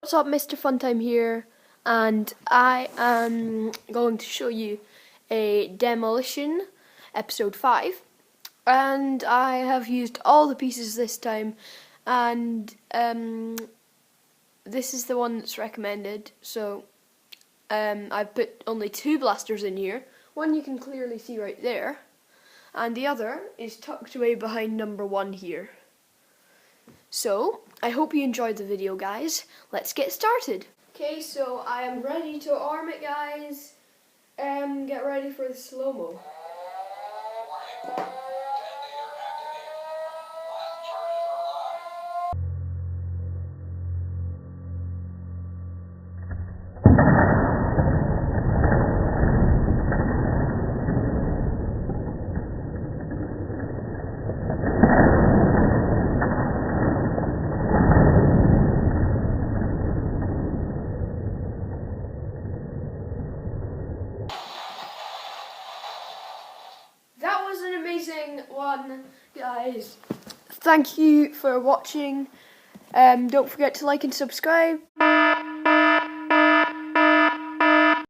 What's up, Mr. Funtime here, and I am going to show you a Demolition episode 5, and I have used all the pieces this time, and this is the one that's recommended. So I've put only 2 blasters in here. One you can clearly see right there, and the other is tucked away behind number 1 here. So, I hope you enjoyed the video, guys. Let's get started. Okay, so I am ready to arm it, guys. Get ready for the slow-mo. That was an amazing one, guys. Thank you for watching. Don't forget to like and subscribe.